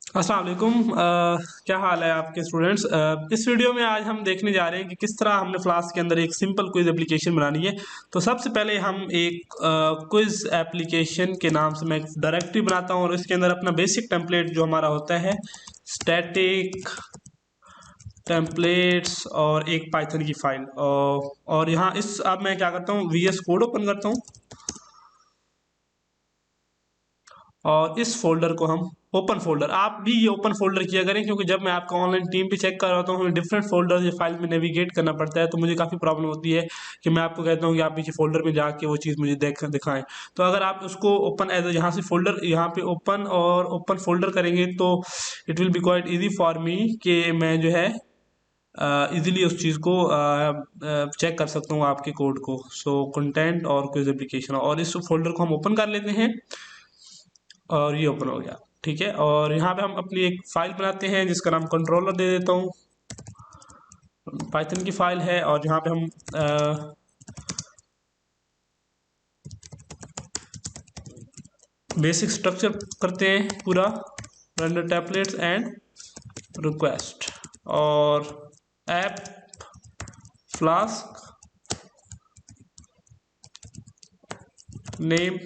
अस्सलाम वालेकुम। क्या हाल है आपके स्टूडेंट्स। इस वीडियो में आज हम देखने जा रहे हैं कि किस तरह हमने फ्लास्क के अंदर एक सिंपल क्विज एप्लीकेशन बनानी है। तो सबसे पहले हम एक क्विज एप्लीकेशन के नाम से मैं एक डायरेक्टरी बनाता हूँ और इसके अंदर अपना बेसिक टेम्पलेट जो हमारा होता है स्टैटिक टेम्पलेट्स और एक पाइथन की फाइल और यहाँ इस अब मैं क्या करता हूँ VS कोड ओपन करता हूँ और इस फोल्डर को हम ओपन फोल्डर, आप भी ये ओपन फोल्डर किया करें क्योंकि जब मैं आपका ऑनलाइन टीम पे चेक कर रहा होता हूँ हमें डिफरेंट फोल्डर या फाइल में नेविगेट करना पड़ता है, तो मुझे काफ़ी प्रॉब्लम होती है कि मैं आपको कहता हूँ कि आप पीछे फोल्डर में जाके वो चीज़ मुझे दिखाएं। तो अगर आप उसको ओपन एज यहाँ से फोल्डर यहाँ पे ओपन और ओपन फोल्डर करेंगे तो it will be quite easy for me कि मैं जो है इजीली उस चीज़ को चेक कर सकता हूँ आपके कोड को। सो कंटेंट और क्विज एप्लीकेशन और इस फोल्डर को हम ओपन कर लेते हैं और ये ओपन हो गया। ठीक है, और यहाँ पे हम अपनी एक फाइल बनाते हैं जिसका नाम कंट्रोलर दे देता हूँ, पाइथन की फाइल है। और यहाँ पे हम बेसिक स्ट्रक्चर करते हैं पूरा, रेंडर टेम्पलेट्स एंड रिक्वेस्ट और ऐप फ्लास्क नेम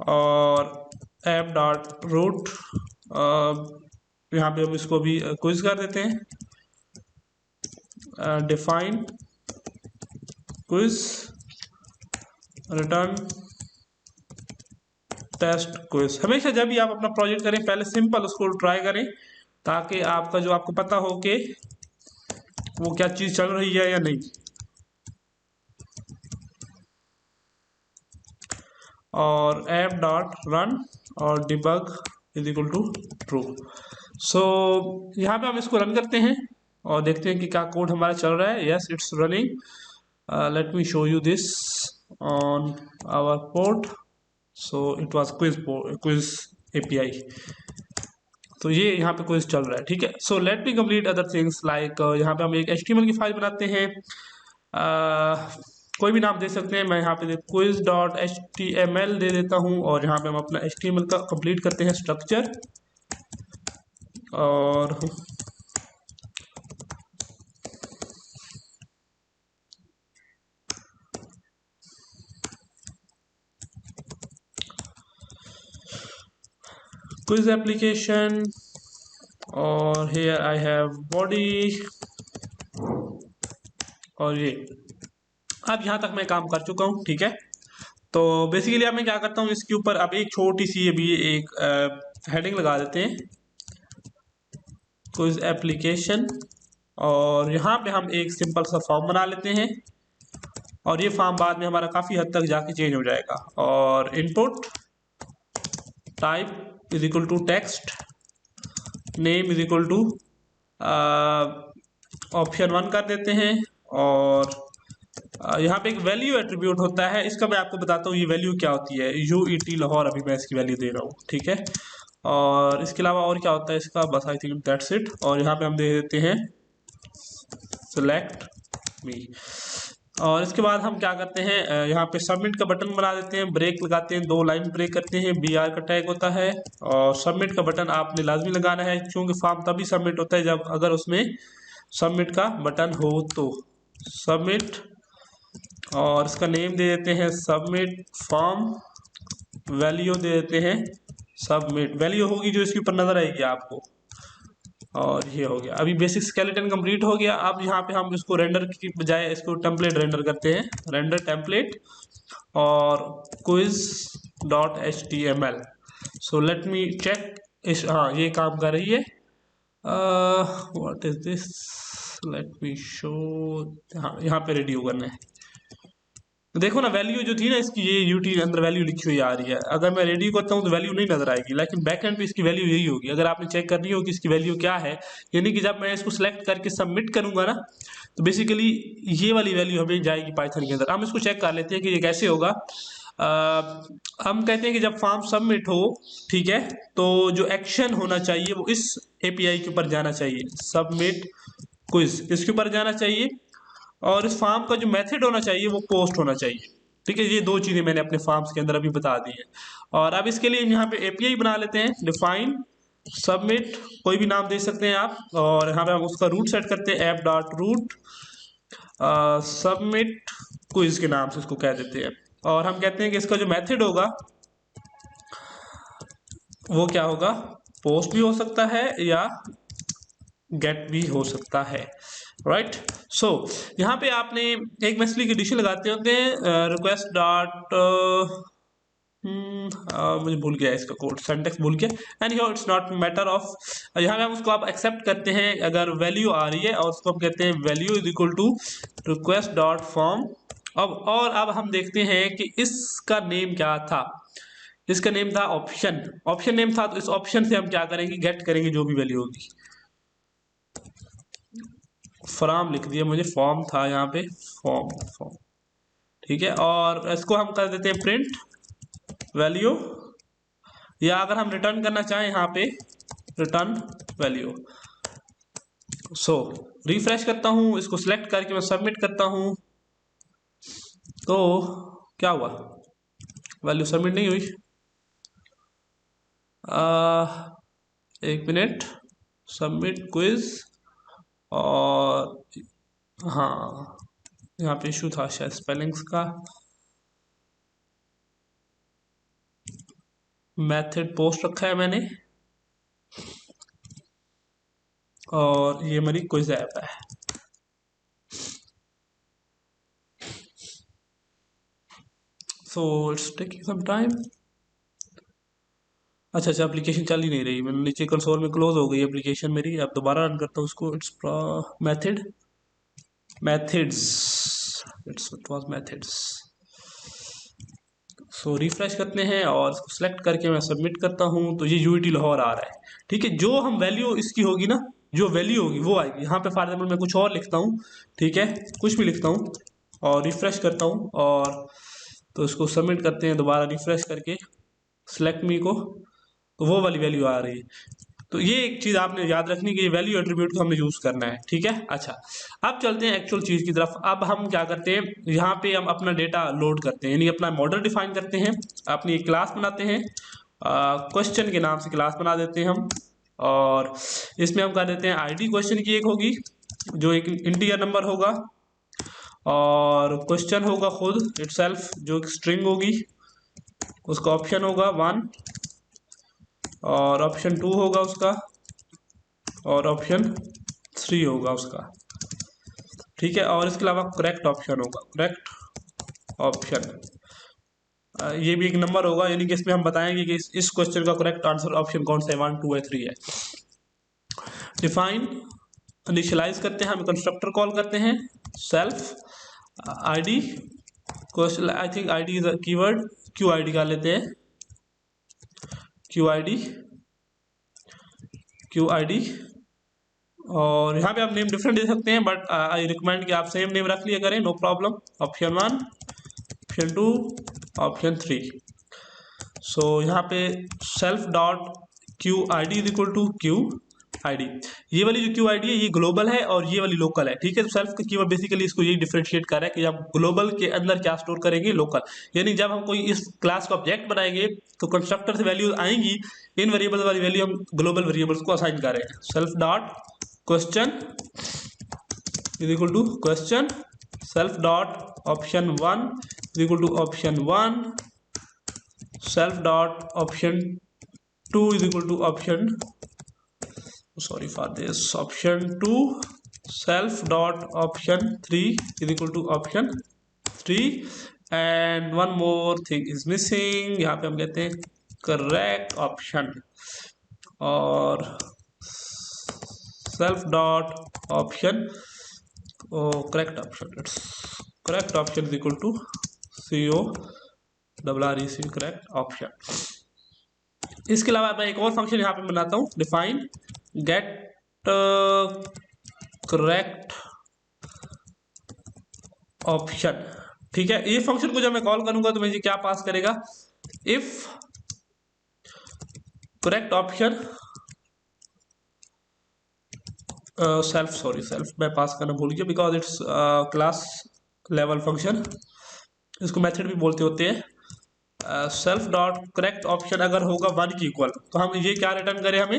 और ऐप डॉट रूट। यहाँ पे हम इसको भी क्विज कर देते हैं, define quiz return test quiz. हमेशा जब भी आप अपना प्रोजेक्ट करें पहले सिंपल उसको ट्राई करें ताकि आपका जो आपको पता हो कि वो क्या चीज़ चल रही है या नहीं। और ऐप डॉट रन और debug is equal to true. So यहाँ पे हम इसको रन करते हैं और देखते हैं कि क्या कोड हमारा चल रहा है। Yes, it's running. Let me show you this on our port. So it was quiz API। तो ये यहाँ पे क्विज चल रहा है। ठीक है, so let me complete other things like यहाँ पे हम एक HTML की फाइल बनाते हैं। कोई भी नाम दे सकते हैं, मैं यहाँ पे quiz.html दे देता हूँ और यहाँ पे हम अपना HTML का कंप्लीट करते हैं स्ट्रक्चर। और क्विज एप्लीकेशन और here I have body और ये अब यहाँ तक मैं काम कर चुका हूँ। ठीक है, तो बेसिकली अब मैं क्या करता हूँ इसके ऊपर अब एक छोटी सी अभी एक हेडिंग लगा देते हैं, क्विज एप्लीकेशन। और यहाँ पे हम एक सिंपल सा फॉर्म बना लेते हैं और ये फॉर्म बाद में हमारा काफ़ी हद तक जाके चेंज हो जाएगा। और input type is equal to text, name is equal to option 1 कर देते हैं। और यहाँ पे एक वैल्यू एट्रीब्यूट होता है, इसका मैं आपको बताता हूँ ये वैल्यू क्या होती है। UET लाहौर अभी मैं इसकी वैल्यू दे रहा हूँ। ठीक है, और इसके अलावा और क्या होता है इसका, बस आई थिंक दैट्स इट। और यहाँ पे हम दे देते हैं सिलेक्ट मी। और इसके बाद हम क्या करते हैं यहाँ पे सबमिट का बटन बना देते हैं, ब्रेक लगाते हैं, 2 लाइन ब्रेक करते हैं, BR का टैग होता है। और सबमिट का बटन आपने लाजमी लगाना है क्योंकि फॉर्म तभी सबमिट होता है जब अगर उसमें सबमिट का बटन हो तो सबमिट। और इसका नेम दे देते हैं सबमिट फॉर्म, वैल्यू दे देते हैं सबमिट, वैल्यू होगी जो इसके ऊपर नजर आएगी आपको। और ये हो गया, अभी बेसिक स्केलेटन कंप्लीट हो गया। अब यहाँ पे हम इसको रेंडर की बजाय इसको टेम्पलेट रेंडर करते हैं, रेंडर टेम्पलेट और quiz.html। So let me check इस, हाँ ये काम कर रही है। What is this, late me show. हाँ यहाँ पे रेडी करना है। देखो ना वैल्यू जो थी ना इसकी, ये यूटी के अंदर वैल्यू लिखी हुई आ रही है। अगर मैं रेडी करता हूँ तो वैल्यू नहीं नजर आएगी, लेकिन बैक एंड पे इसकी वैल्यू यही होगी। अगर आपने चेक करनी हो कि इसकी वैल्यू क्या है, यानी कि जब मैं इसको सिलेक्ट करके सबमिट करूंगा ना तो बेसिकली ये वाली वैल्यू हमें जाएगी पाइथन के अंदर। हम इसको चेक कर लेते हैं कि ये कैसे होगा। हम कहते हैं कि जब फॉर्म सबमिट हो, ठीक है, तो जो एक्शन होना चाहिए वो इस API के ऊपर जाना चाहिए, सबमिट क्विज इसके ऊपर जाना चाहिए। और इस फॉर्म का जो मेथड होना चाहिए वो पोस्ट होना चाहिए। ठीक है, ये 2 चीज़ें मैंने अपने फॉर्म्स के अंदर अभी बता दी है। और अब इसके लिए यहाँ पे API बना लेते हैं, डिफाइन सबमिट कोई भी नाम दे सकते हैं आप, और यहाँ पे हम उसका रूट सेट करते हैं app dot route submit quiz के नाम से इसको कह देते हैं। और हम कहते हैं कि इसका जो मेथड होगा वो क्या होगा, पोस्ट भी हो सकता है या गेट भी हो सकता है, राइट। सो यहाँ पे आपने एक मछली की डिश लगाते होते हैं रिक्वेस्ट डॉट मुझे भूल गया इसका कोड, सिंटैक्स भूल गया, and it's not matter of. यहाँ पे हम उसको आप एक्सेप्ट करते हैं अगर वैल्यू आ रही है, और उसको हम कहते हैं value is equal to request dot form. अब हम देखते हैं कि इसका नेम क्या था। इसका नेम था ऑप्शन, ऑप्शन नेम था, तो इस ऑप्शन से हम क्या करेंगे, गेट करेंगे जो भी वैल्यू होगी। फ्रॉम लिख दिया, मुझे फॉर्म था यहाँ पे, फॉर्म ठीक है। और इसको हम कर देते हैं प्रिंट वैल्यू, या अगर हम रिटर्न करना चाहें यहाँ पे रिटर्न वैल्यू। सो रिफ्रेश करता हूँ, इसको सिलेक्ट करके मैं सबमिट करता हूँ, तो क्या हुआ, वैल्यू सबमिट नहीं हुई। एक मिनट, सबमिट क्विज, और हाँ यहाँ पे इशू था शायद स्पेलिंग्स का। मेथड पोस्ट रखा है मैंने, और ये मेरी क्विज ऐप है। So it's taking some time. अच्छा एप्लीकेशन चल ही नहीं रही, मैंने नीचे कंसोल में क्लोज हो गई एप्लीकेशन मेरी। अब दोबारा रन करता हूँ उसको। It's methods, it was methods। So refresh करते हैं और इसको सिलेक्ट करके मैं सबमिट करता हूँ, तो ये यूटी लाहौर आ रहा है। ठीक है, जो हम वैल्यू इसकी होगी ना, जो वैल्यू होगी वो आएगी। यहाँ पे फॉर एग्जाम्पल मैं कुछ और लिखता हूँ, ठीक है, कुछ भी लिखता हूँ और रिफ्रेश करता हूँ, और तो इसको सबमिट करते हैं दोबारा रिफ्रेश करके सिलेक्ट मी को, तो वो वाली वैल्यू आ रही है। तो ये एक चीज आपने याद रखनी कि ये वैल्यू एट्रीब्यूट को हमने यूज करना है, ठीक है। अच्छा, अब चलते हैं एक्चुअल चीज की तरफ। अब हम क्या करते हैं, यहाँ पे हम अपना डेटा लोड करते हैं, यानी अपना मॉडल डिफाइन करते हैं, अपनी एक क्लास बनाते हैं, क्वेश्चन के नाम से क्लास बना देते हैं हम, और इसमें हम कर देते हैं आईडी क्वेश्चन की एक होगी जो एक इंटीजर नंबर होगा, और क्वेश्चन होगा खुद इटसेल्फ जो एक स्ट्रिंग होगी, उसका ऑप्शन होगा 1, और ऑप्शन 2 होगा उसका, और ऑप्शन 3 होगा उसका, ठीक है। और इसके अलावा करेक्ट ऑप्शन होगा, करेक्ट ऑप्शन, ये भी एक नंबर होगा, यानी कि इसमें हम बताएंगे कि इस क्वेश्चन का करेक्ट आंसर ऑप्शन कौन सा है, 1 2 या 3 है। डिफाइन इनिशियलाइज करते हैं, हम कंस्ट्रक्टर कॉल करते हैं, self ID question, I think ID is a keyword, Q ID का लेते हैं, क्यू आईडी, और यहाँ पे आप नेम डिफरेंट दे सकते हैं, बट आई रिकमेंड कि आप सेम नेम रख लिया करें, no problem. Option 1, option 2, option 3। So यहाँ पे self dot Q I D is equal to Q I D. ये वाली जो क्यू आई डी है ये ग्लोबल है और ये वाली लोकल है, ठीक है। तो सेल्फ का कीवर्ड बेसिकली इसको यही डिफरेंशिएट कर रहा है कि आप ग्लोबल के अंदर क्या स्टोर करेंगे, लोकल, यानी जब हम कोई इस क्लास का ऑब्जेक्ट बनाएंगे तो कंस्ट्रक्टर से वैल्यूज आएंगी, इन वेरिएबल वाली वैल्यू हम ग्लोबल वेरिएबल्स को असाइन करेंगे। Self dot question is equal to question, self dot option 1 is equal to option 1, self dot option 2 is equal to option, sorry for this, option 2, self dot option 3 is equal to option 3, and one more thing is missing, यहाँ पे हम कहते हैं correct option, और self dot option, correct option, it's correct option is equal to CORREC, correct option। इसके अलावा मैं एक और फंक्शन यहाँ पे बनाता हूँ, डिफाइन गेट करेक्ट ऑप्शन, ठीक है। ये फंक्शन को जब मैं कॉल करूंगा तो मुझे क्या पास करेगा, इफ करेक्ट ऑप्शन सेल्फ मैं पास करना भूल गया because it's class level function, इसको मेथड भी बोलते होते हैं। सेल्फ डॉट करेक्ट ऑप्शन अगर होगा 1 की इक्वल, तो हम ये क्या रिटर्न करें, हमें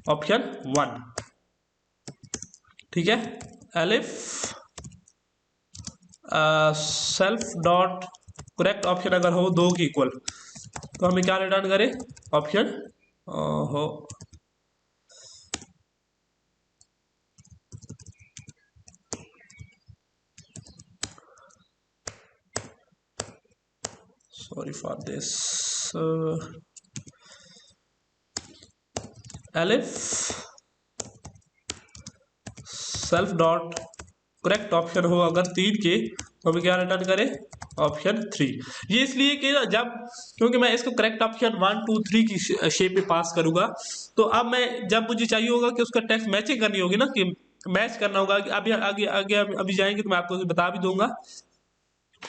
ऑप्शन 1, ठीक है। Elif self dot correct option अगर हो 2 के इक्वल, तो हमें क्या रिटर्न करें, ऑप्शन हो। Sorry for this, elif self dot correct option हो अगर 3 के, तो हमें क्या रिटर्न करें, ऑप्शन 3। ये इसलिए कि जब, क्योंकि मैं इसको करेक्ट ऑप्शन 1 2 3 की शेप में पास करूंगा, तो अब मैं जब मुझे चाहिए होगा कि उसका टेक्स्ट मैचिंग करनी होगी ना, कि मैच करना होगा, कि अभी आगे आगे अभी जाएंगे तो मैं आपको बता भी दूंगा।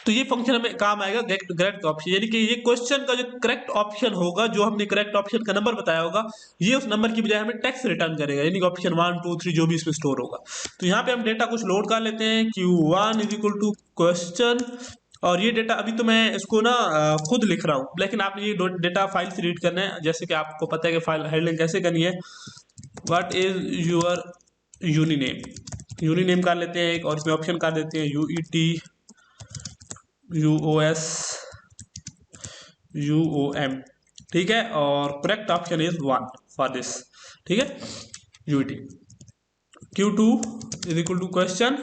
तो ये फंक्शन हमें काम आएगा करेक्ट ऑप्शन, यानी कि ये क्वेश्चन का जो करेक्ट ऑप्शन होगा, जो हमने करेक्ट ऑप्शन का नंबर बताया होगा, ये उस नंबर की बजाय हमें टेक्स्ट रिटर्न करेगा, यानी कि ऑप्शन 1 2 3 जो भी इसमें स्टोर होगा। तो यहाँ पे हम डेटा कुछ लोड कर लेते हैं, Q1 is equal to question, और ये डेटा अभी तो मैं इसको ना खुद लिख रहा हूँ, लेकिन आप ये डेटा फाइल से रीड करना है, जैसे कि आपको पता है कि फाइल हैंडलिंग कैसे करनी है। What is your uni name कर लेते हैं एक, और इसमें ऑप्शन कर देते हैं UET UOS UOM, ठीक है। और correct option is 1 for this, ठीक है, UET। Q2 is equal to question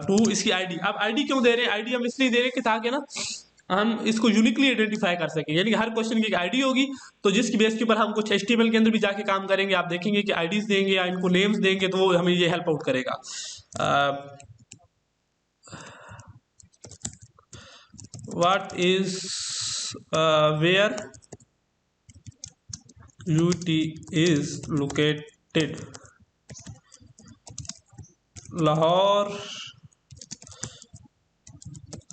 2, इसकी आईडी। अब आईडी क्यों दे रहे हैं, आईडी हम इसलिए दे रहे हैं कि ताकि ना हम इसको यूनिकली आइडेंटिफाई कर सकें, यानी कि हर क्वेश्चन की एक आईडी होगी, तो जिसकी बेस के ऊपर हम कुछ HTML के अंदर भी जाके काम करेंगे, आप देखेंगे कि आईडीज देंगे या इनको नेम्स देंगे, तो वो हमें ये हेल्प आउट करेगा। What is where UT is located, Lahore,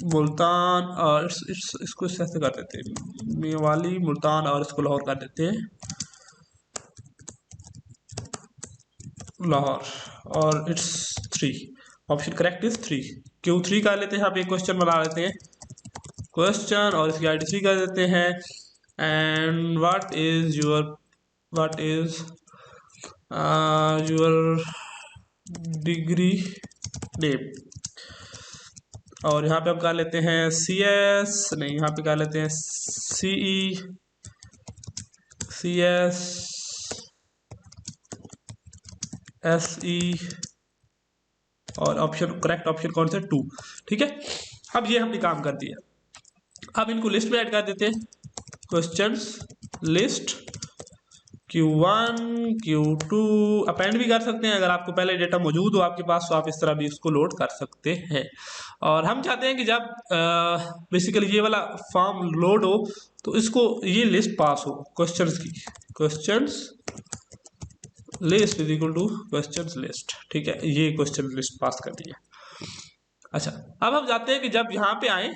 Multan, और इसको इस ऐसे कर देते हैं, मेवाली, मुल्तान, और इसको लाहौर कर देते हैं, लाहौर, और it's 3, option correct is 3। Q3 कर लेते हैं, आप एक क्वेश्चन बना लेते हैं, क्वेश्चन, और इसकी आईडी 3 कर देते हैं, and what is your degree name, और यहाँ पे हम कर लेते हैं CS, नहीं यहाँ पे कर लेते हैं CE CS SE, और ऑप्शन करेक्ट ऑप्शन कौन सा, 2, ठीक है। अब ये हमने काम कर दिया, अब इनको लिस्ट में ऐड कर देते हैं, questions list Q1 Q2, append भी कर सकते हैं, अगर आपको पहले डेटा मौजूद हो आपके पास, तो आप इस तरह भी इसको लोड कर सकते हैं। और हम चाहते हैं कि जब बेसिकली ये वाला फॉर्म लोड हो, तो इसको ये लिस्ट पास हो क्वेश्चंस की, questions list is equal two questions list, ठीक है, ये क्वेश्चन लिस्ट पास कर दिया। अच्छा, अब हम जाते हैं कि जब यहाँ पे आए,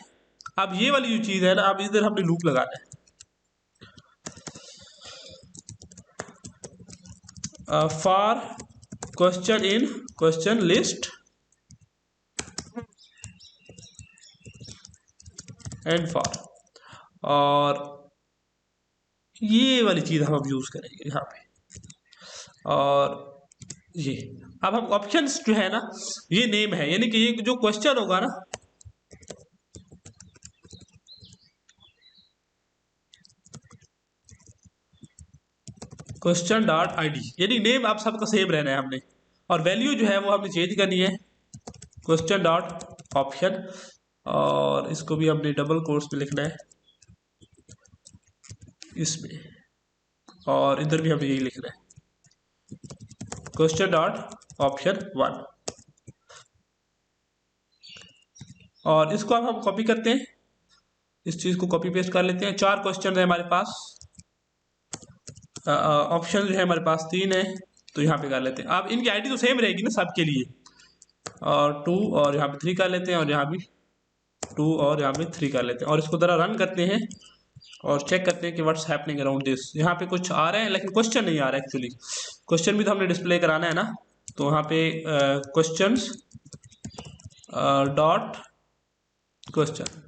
अब ये वाली जो चीज है ना, अब इधर हमने लूप लगाना है, for question in question list and for, और ये वाली चीज हम अब यूज करेंगे यहाँ पे। और ये अब हम ऑप्शंस जो है ना, ये नेम है, यानी कि ये जो क्वेश्चन होगा ना, क्वेश्चन डॉट ID, यानी नेम आप सबका सेम रहना है हमने, और वैल्यू जो है वो हमने चेंज करनी है, क्वेश्चन डॉट ऑप्शन, और इसको भी हमने डबल कोट्स में लिखना है इसमें, और इधर भी हमें यही लिखना है, क्वेश्चन डॉट ऑप्शन 1। और इसको अब हम कॉपी करते हैं, इस चीज को कॉपी पेस्ट कर लेते हैं। 4 क्वेश्चन है हमारे पास, ऑप्शन जो है हमारे पास 3 है, तो यहाँ पे कर लेते हैं। अब इनकी आईडी तो सेम रहेगी ना सबके लिए, और 2, और यहाँ पे 3 कर लेते हैं, और यहाँ भी 2, और यहाँ पे 3 कर लेते हैं, और इसको जरा रन करते हैं और चेक करते हैं कि व्हाट्स हैपनिंग अराउंड दिस। यहाँ पे कुछ आ रहा है, लेकिन क्वेश्चन नहीं आ रहा है एक्चुअली, क्वेश्चन भी तो हमने डिस्प्ले कराना है ना, तो वहाँ पे क्वेश्चंस डॉट क्वेश्चन,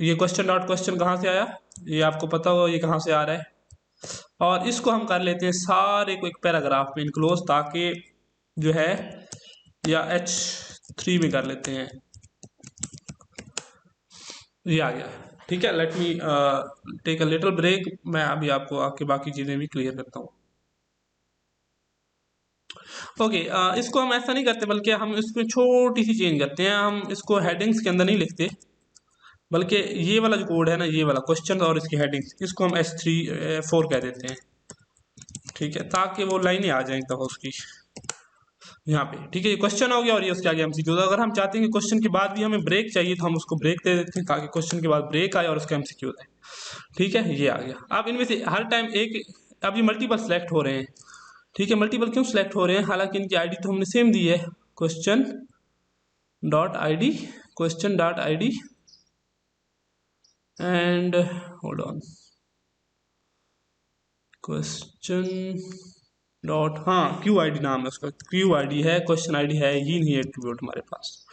ये क्वेश्चन डॉट क्वेश्चन कहाँ से आया, ये आपको पता हो ये कहाँ से आ रहा है, और इसको हम कर लेते हैं सारे को एक पैराग्राफ में इनक्लोज, ताकि जो है, या H3 में कर लेते हैं, ये आ गया। ठीक है, let me take a little break, मैं अभी आपको आपके बाकी चीज़ें भी क्लियर करता हूँ। ओके, इसको हम ऐसा नहीं करते, बल्कि हम इसमें छोटी सी चेंज करते हैं। हम इसको हेडिंग्स के अंदर नहीं लिखते, बल्कि ये वाला जो कोड है ना, ये वाला क्वेश्चन और इसकी हेडिंग्स, इसको हम H3 4 कह देते हैं। ठीक है, ताकि वो लाइनें आ जाएं तब उसकी यहाँ पे। ठीक है, ये क्वेश्चन हो गया और ये उसके आगे एमसीक्यू। अगर हम चाहते हैं कि क्वेश्चन के बाद भी हमें ब्रेक चाहिए, तो हम उसको ब्रेक दे देते हैं, ताकि क्वेश्चन के बाद ब्रेक आए और उसका एमसीक्यू आए। ठीक है, ये आ गया। अब इनमें से हर टाइम एक, अब ये मल्टीपल सेलेक्ट हो रहे हैं। ठीक है, मल्टीपल क्यों सेलेक्ट हो रहे हैं, हालांकि इनकी आईडी तो हमने सेम दी है, question dot ID, question dot ID and hold on, question dot, हाँ QID नाम है उसका, QID है, क्वेश्चन ID है, ये नहीं एट्रीब्यूट हमारे पास।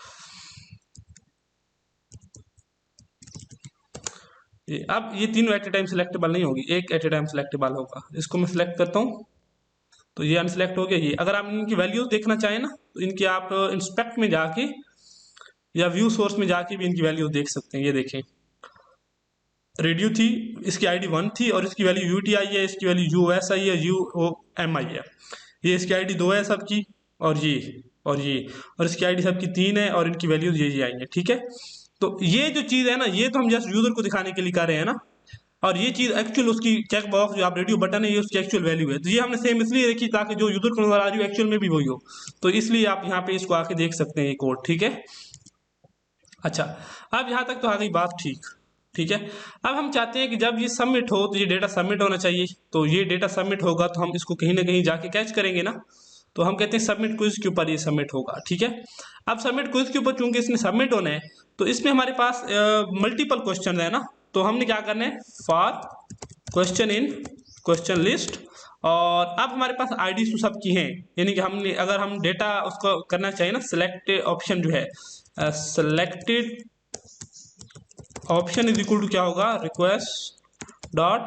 ये अब ये तीनों एट ए टाइम सिलेक्टेबल नहीं होगी, एक एट ए टाइम सिलेक्टेबल होगा। इसको मैं सिलेक्ट करता हूँ तो ये अनसिलेक्ट हो गया। ये अगर आप इनकी वैल्यूज देखना चाहें ना, तो इनकी आप इंस्पेक्ट में जाके या व्यू सोर्स में जाके भी इनकी वैल्यूज देख सकते हैं। ये देखें, रेडियो थी, इसकी ID 1 थी और इसकी वैल्यू UTI है, इसकी वैल्यू USI है, UOMI है। ये इसकी ID 2 है सबकी, और ये और इसकी ID सबकी 3 है, और इनकी वैल्यूज ये आई है। ठीक है, तो ये जो चीज़ है ना, ये तो हम जस्ट यूजर को दिखाने के लिए कर रहे हैं ना, और ये चीज़ एक्चुअल उसकी चेक बॉक्स जो आप रेडियो बटन है, ये उसकी एक्चुअल वैल्यू है। तो ये हमने सेम इसलिए देखी ताकि जो यूजर को नजर आ रही हो एक्चुअल में भी वही हो। तो इसलिए आप यहाँ पे इसको आके देख सकते हैं ये कोड। ठीक है, अच्छा, अब यहाँ तक तो आ गई बात ठीक। ठीक है, अब हम चाहते हैं कि जब ये सबमिट हो, तो ये डेटा सबमिट होना चाहिए। तो ये डेटा सबमिट होगा तो हम इसको कहीं ना कहीं जाके कैच करेंगे ना, तो हम कहते हैं सबमिट क्विज के ऊपर ये सबमिट होगा। ठीक है, अब सबमिट क्विज के ऊपर चूंकि इसने सबमिट होना है, तो इसमें हमारे पास मल्टीपल क्वेश्चन है ना, तो हमने क्या करना है, for question in question list, और अब हमारे पास ID तो सबकी हैं, यानी कि हमने अगर हम डेटा उसको करना चाहिए ना, सिलेक्ट ऑप्शन जो है, selected option is equal to क्या होगा, रिक्वेस्ट डॉट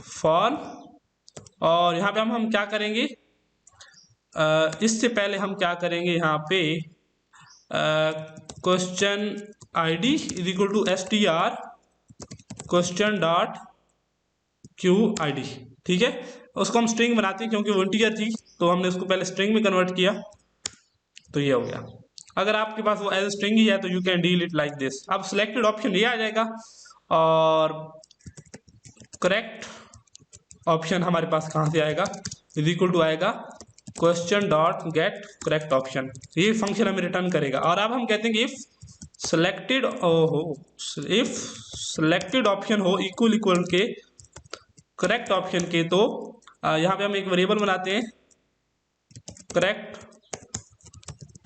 फॉर, और यहाँ पे हम क्या करेंगे, इससे पहले हम क्या करेंगे यहाँ पे, question ID is equal to STR question dot QID। ठीक है, उसको हम स्ट्रिंग बनाते हैं क्योंकि वो इंटीजर थी, तो हमने उसको पहले स्ट्रिंग में कन्वर्ट किया, तो ये हो गया। अगर आपके पास वो एज स्ट्रिंग ही है तो you can deal it like this. अब सिलेक्टेड ऑप्शन ये आ जाएगा, और करेक्ट ऑप्शन हमारे पास कहाँ से आएगा, इज इक्वल टू आएगा question dot get correct option, ये फंक्शन हमें रिटर्न करेगा। और अब हम कहते हैं कि if selected if selected option हो इक्वल के करेक्ट ऑप्शन के, तो यहाँ पे हम एक वेरिएबल बनाते हैं, correct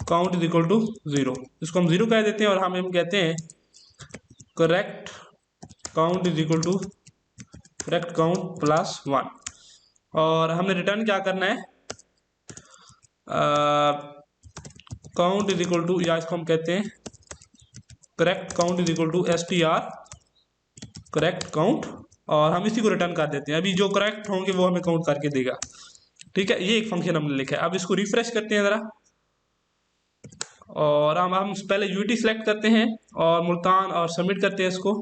count is equal to 0, इसको हम 0 कह देते हैं, और हम कहते हैं correct count is equal to correct count plus 1, और हमने रिटर्न क्या करना है, काउंट इज इक्वल टू, या इसको हम कहते हैं correct count is equal to STR correct count, और हम इसी को रिटर्न कर देते हैं। अभी जो करेक्ट होंगे वो हमें काउंट करके देगा। ठीक है, ये एक फंक्शन हमने लिखा है। अब इसको रिफ्रेश करते हैं ज़रा, और हम पहले UT सेलेक्ट करते हैं और मुल्तान, और सबमिट करते हैं इसको।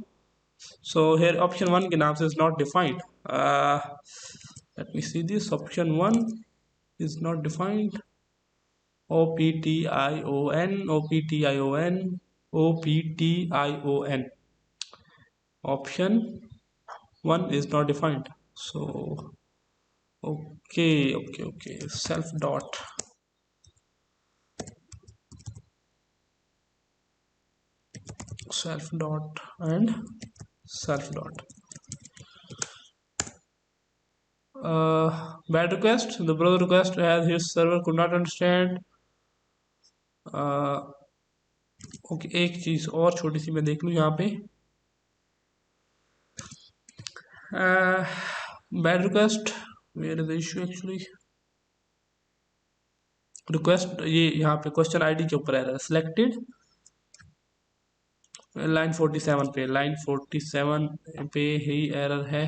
सो हेयर ऑप्शन 1 के नाम से is not defined, let me see this, option 1 is not defined, OPTION OPTION OPTION, option 1 is not defined. So okay, self dot and self dot. Bad request, the browser request as his server could not understand. Okay, एक चीज़ और छोटी सी मैं देख लूँ यहाँ पे, bad request, where is the issue actually, request ये यहाँ पे क्वेश्चन ID के ऊपर आ रहा है, सिलेक्टेड लाइन 47 पे, लाइन 47 पे ही एरर है।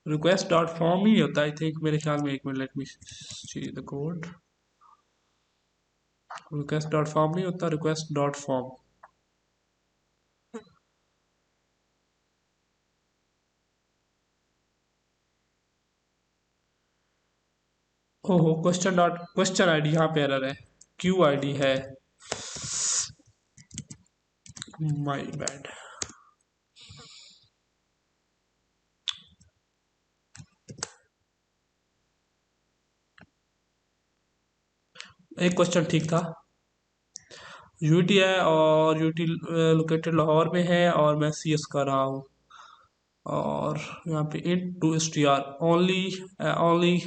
रिक्वेस्ट डॉट फॉर्म ही होता है आई थिंक, मेरे ख्याल में। एक minute, let me see the code. Request dot form नहीं होता, रिक्वेस्ट डॉट फॉर्म। ओहो, क्वेश्चन आईडी यहाँ पे एरर है, क्यू आईडी है, माय बैड। एक क्वेश्चन ठीक था। यूटी है और यूटी लोकेटेड लाहौर में है और मैं सीएस कर रहा हूँ, और यहाँ पे int to str only only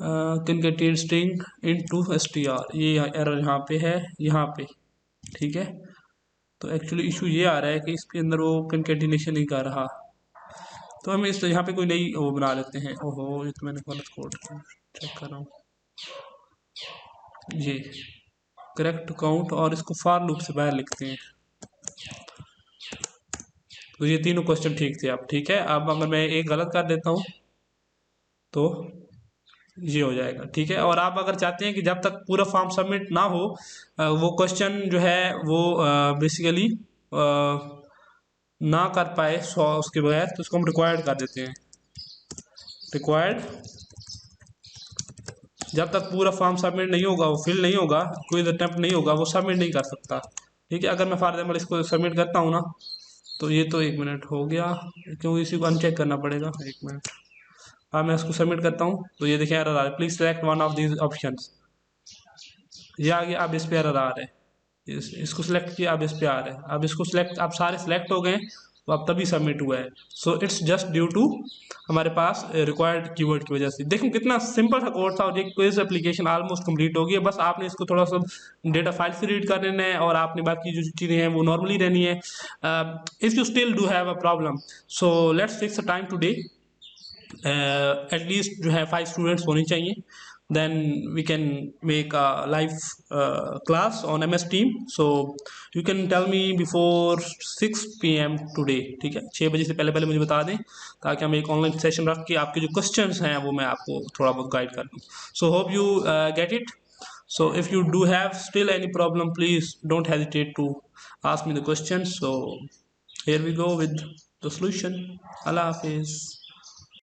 can contain string int to str, ये एरर यहाँ पे है, यहाँ पे। ठीक है, तो एक्चुअली इशू ये आ रहा है कि इसके अंदर वो कंकेटिनेशन नहीं कर रहा, तो हम इस यहाँ पे कोई नई वो बना लेते हैं। ओहो, ये तो मैंने गलत कोड चेक कर रहा हूँ। ये करेक्ट काउंट और इसको फॉर लूप से बाहर लिखते हैं। तो ये तीनों क्वेश्चन ठीक थे। अब ठीक है, अब अगर मैं एक गलत कर देता हूँ तो ये हो जाएगा। ठीक है, और आप अगर चाहते हैं कि जब तक पूरा फॉर्म सबमिट ना हो वो क्वेश्चन जो है वो बेसिकली ना कर पाए उसके बगैर, तो उसको हम रिक्वायर्ड कर देते हैं। रिक्वायर्ड, जब तक पूरा फॉर्म सबमिट नहीं होगा, वो फिल नहीं होगा, कोई अटेम्प्ट नहीं होगा, वो सबमिट नहीं कर सकता। ठीक है, अगर मैं फॉर एग्जाम्पल इसको सबमिट करता हूँ ना, तो ये तो एक मिनट हो गया, क्योंकि इसी को अनचेक करना पड़ेगा। एक मिनट, अब मैं इसको सबमिट करता हूँ तो ये देखिए एरर आ रहा है, please select one of these options. ये आ गया, अब इस पे एरर आ रहा है, इसको सिलेक्ट किया, अब इस पे आ रहा है, अब इसको सिलेक्ट, अब सारे सिलेक्ट हो गए तो अब तभी सबमिट हुआ है। So it's just due to हमारे पास रिक्वायर्ड कीवर्ड की वजह से। देखो कितना सिंपल सा कोड था और ये क्विज एप्लीकेशन ऑलमोस्ट कंप्लीट हो गई है। बस आपने इसको थोड़ा सा डेटा फाइल से रीड कर लेना है और आपने बाकी जो चीज़ें हैं वो नॉर्मली रहनी है। If you still do have a problem, so let's fix a time today. At least जो है 5 स्टूडेंट्स होने चाहिए, then we can make a live class on MS Team. So you can tell me before 6 PM today. ठीक है, 6 बजे से पहले पहले मुझे बता दें, ताकि हम एक ऑनलाइन सेशन रख के आपके जो क्वेश्चंस हैं वो मैं आपको थोड़ा बहुत गाइड कर दूँ। So hope you get it. So if you do have still any problem, please don't hesitate to ask me the questions. So here we go with the solution. Allah Hafiz.